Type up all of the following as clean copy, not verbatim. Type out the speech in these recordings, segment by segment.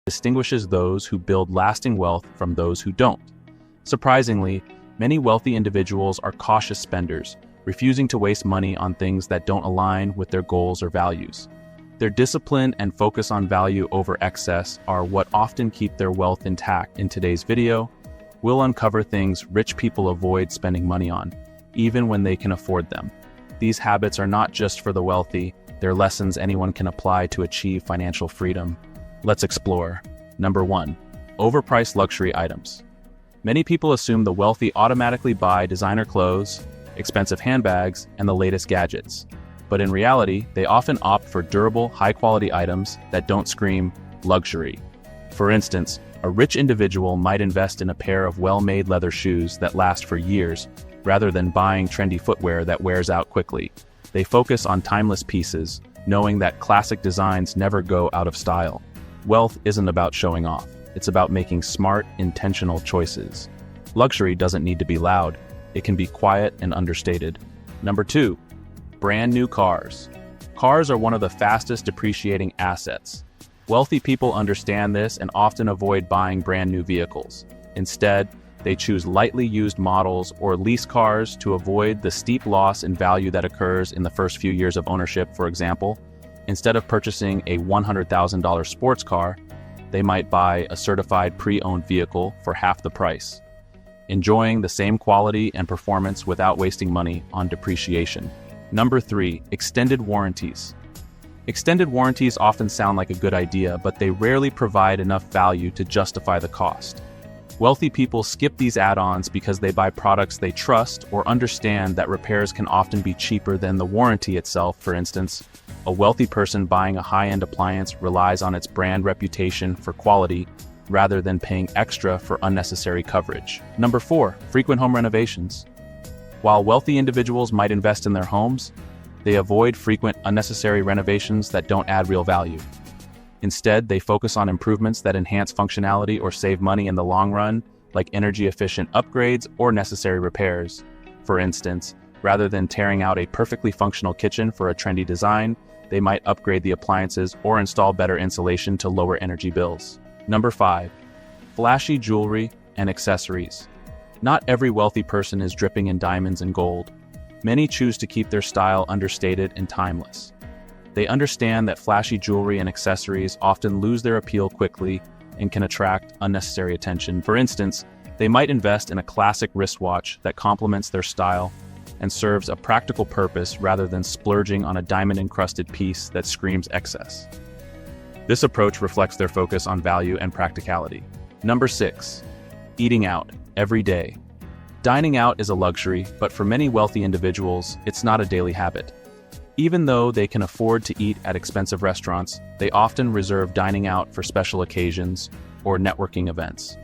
distinguishes those who build lasting wealth from those who don't. Surprisingly, many wealthy individuals are cautious spenders, refusing to waste money on things that don't align with their goals or values. Their discipline and focus on value over excess are what often keep their wealth intact. In today's video, we'll uncover things rich people avoid spending money on, even when they can afford them. These habits are not just for the wealthy, they're lessons anyone can apply to achieve financial freedom. Let's explore. Number 1. Overpriced luxury items. Many people assume the wealthy automatically buy designer clothes, expensive handbags, and the latest gadgets. But in reality, they often opt for durable, high-quality items that don't scream luxury. For instance, a rich individual might invest in a pair of well-made leather shoes that last for years, rather than buying trendy footwear that wears out quickly. They focus on timeless pieces, knowing that classic designs never go out of style. Wealth isn't about showing off. It's about making smart, intentional choices. Luxury doesn't need to be loud. It can be quiet and understated. Number 2. Brand new cars. Cars are one of the fastest depreciating assets. Wealthy people understand this and often avoid buying brand new vehicles. Instead, they choose lightly used models or lease cars to avoid the steep loss in value that occurs in the first few years of ownership. For example, instead of purchasing a $100,000 sports car, they might buy a certified pre-owned vehicle for half the price, enjoying the same quality and performance without wasting money on depreciation. Number 3. Extended warranties. Extended warranties often sound like a good idea, but they rarely provide enough value to justify the cost. Wealthy people skip these add-ons because they buy products they trust or understand that repairs can often be cheaper than the warranty itself. For instance, a wealthy person buying a high-end appliance relies on its brand reputation for quality rather than paying extra for unnecessary coverage. Number 4. Frequent home renovations. While wealthy individuals might invest in their homes, they avoid frequent, unnecessary renovations that don't add real value. Instead, they focus on improvements that enhance functionality or save money in the long run, like energy-efficient upgrades or necessary repairs. For instance, rather than tearing out a perfectly functional kitchen for a trendy design, they might upgrade the appliances or install better insulation to lower energy bills. Number 5. Flashy jewelry and accessories. Not every wealthy person is dripping in diamonds and gold. Many choose to keep their style understated and timeless. They understand that flashy jewelry and accessories often lose their appeal quickly and can attract unnecessary attention. For instance, they might invest in a classic wristwatch that complements their style and serves a practical purpose rather than splurging on a diamond-encrusted piece that screams excess. This approach reflects their focus on value and practicality. Number 6. Eating out every day. Dining out is a luxury, but for many wealthy individuals, it's not a daily habit. Even though they can afford to eat at expensive restaurants, they often reserve dining out for special occasions or networking events.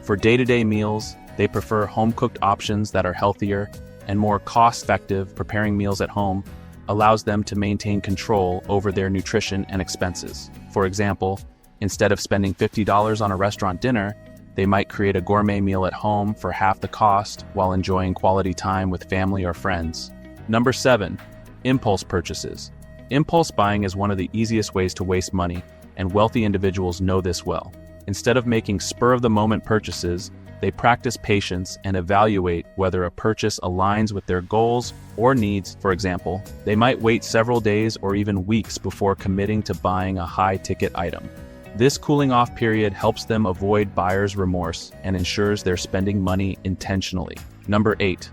For day-to-day meals, they prefer home-cooked options that are healthier and more cost-effective. Preparing meals at home allows them to maintain control over their nutrition and expenses. For example, instead of spending $50 on a restaurant dinner, they might create a gourmet meal at home for half the cost while enjoying quality time with family or friends. Number 7. Impulse purchases. Impulse buying is one of the easiest ways to waste money, and wealthy individuals know this well. Instead of making spur-of-the-moment purchases, they practice patience and evaluate whether a purchase aligns with their goals or needs. For example, they might wait several days or even weeks before committing to buying a high-ticket item. This cooling-off period helps them avoid buyer's remorse and ensures they're spending money intentionally. Number 8.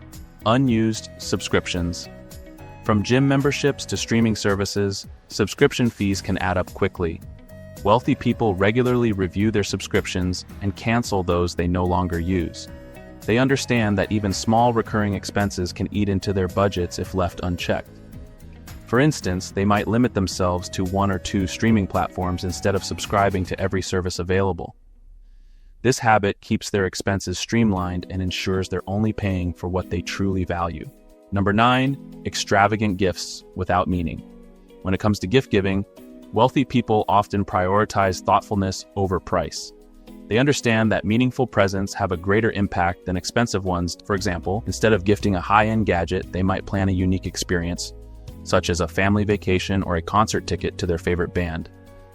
Unused subscriptions. From gym memberships to streaming services, subscription fees can add up quickly. Wealthy people regularly review their subscriptions and cancel those they no longer use. They understand that even small recurring expenses can eat into their budgets if left unchecked. For instance, they might limit themselves to 1 or 2 streaming platforms instead of subscribing to every service available. This habit keeps their expenses streamlined and ensures they're only paying for what they truly value. Number 9. Extravagant gifts without meaning. When it comes to gift giving, wealthy people often prioritize thoughtfulness over price. They understand that meaningful presents have a greater impact than expensive ones. For example, instead of gifting a high-end gadget, they might plan a unique experience, such as a family vacation or a concert ticket to their favorite band.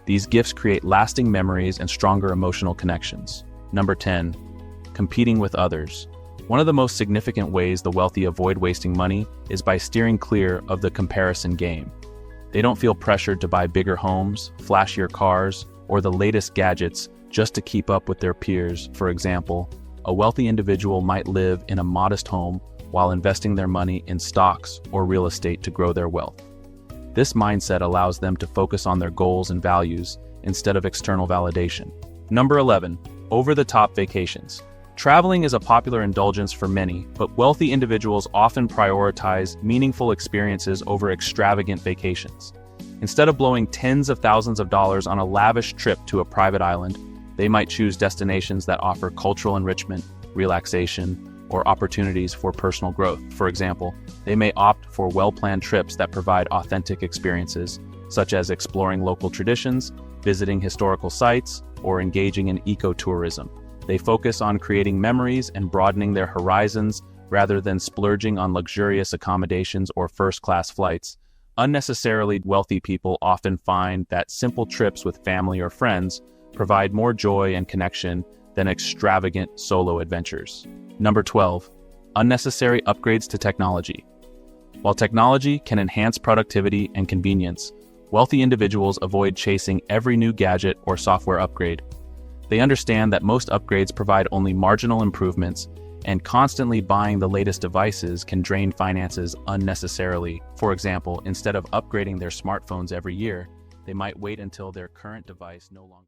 These gifts create lasting memories and stronger emotional connections. Number 10. Competing with others. One of the most significant ways the wealthy avoid wasting money is by steering clear of the comparison game. They don't feel pressured to buy bigger homes, flashier cars, or the latest gadgets just to keep up with their peers. For example, a wealthy individual might live in a modest home while investing their money in stocks or real estate to grow their wealth. This mindset allows them to focus on their goals and values instead of external validation. Number 11. Over-the-top vacations. Traveling is a popular indulgence for many, but wealthy individuals often prioritize meaningful experiences over extravagant vacations. Instead of blowing tens of thousands of dollars on a lavish trip to a private island, they might choose destinations that offer cultural enrichment, relaxation, or opportunities for personal growth. For example, they may opt for well-planned trips that provide authentic experiences, such as exploring local traditions, visiting historical sites, or engaging in ecotourism. They focus on creating memories and broadening their horizons rather than splurging on luxurious accommodations or first-class flights. Unnecessarily wealthy people often find that simple trips with family or friends provide more joy and connection than extravagant solo adventures. Number 12. Unnecessary upgrades to technology. While technology can enhance productivity and convenience, wealthy individuals avoid chasing every new gadget or software upgrade. They understand that most upgrades provide only marginal improvements, and constantly buying the latest devices can drain finances unnecessarily. For example, instead of upgrading their smartphones every year, they might wait until their current device no longer